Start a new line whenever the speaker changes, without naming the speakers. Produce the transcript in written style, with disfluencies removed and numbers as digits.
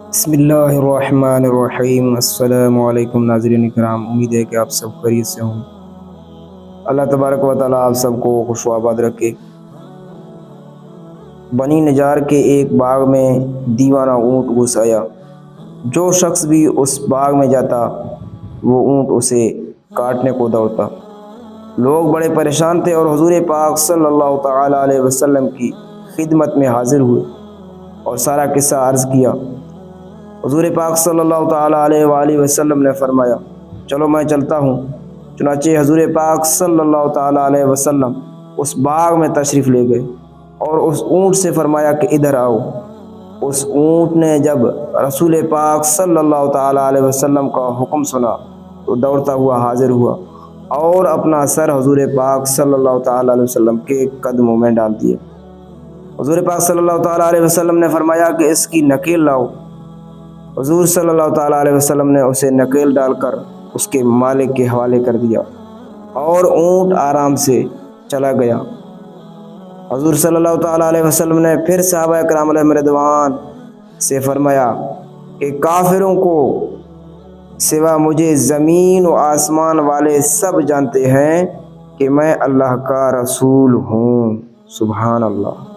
بسم اللہ الرحمن الرحیم۔ السلام علیکم ناظرین کرام، امید ہے کہ آپ سب خیریت سے ہوں۔ اللہ تبارک و تعالیٰ آپ سب کو خوش و آباد رکھے۔ بنی نجار کے ایک باغ میں دیوانہ اونٹ گھس آیا۔ جو شخص بھی اس باغ میں جاتا وہ اونٹ اسے کاٹنے کو دوڑتا۔ لوگ بڑے پریشان تھے اور حضور پاک صلی اللہ تعالیٰ علیہ وسلم کی خدمت میں حاضر ہوئے اور سارا قصہ عرض کیا۔ حضور پاک صلی اللہ تعالیٰ علیہ وآلہ وسلم نے فرمایا، چلو میں چلتا ہوں۔ چنانچہ حضور پاک صلی اللہ تعالیٰ علیہ وسلم اس باغ میں تشریف لے گئے اور اس اونٹ سے فرمایا کہ ادھر آؤ۔ اس اونٹ نے جب رسول پاک صلی اللہ تعالیٰ علیہ وسلم کا حکم سنا تو دوڑتا ہوا حاضر ہوا اور اپنا سر حضور پاک صلی اللہ تعالیٰ علیہ وسلم کے قدموں میں ڈال دیا۔ حضور پاک صلی اللہ تعالیٰ علیہ وسلم نے فرمایا کہ اس کی نکیل لاؤ۔ حضور صلی اللہ تعالیٰ علیہ وسلم نے اسے نکیل ڈال کر اس کے مالک کے حوالے کر دیا اور اونٹ آرام سے چلا گیا۔ حضور صلی اللہ تعالیٰ علیہ وسلم نے پھر صحابہ کرام علیہم رضوان سے فرمایا کہ کافروں کو سوا مجھے زمین و آسمان والے سب جانتے ہیں کہ میں اللہ کا رسول ہوں۔ سبحان اللہ۔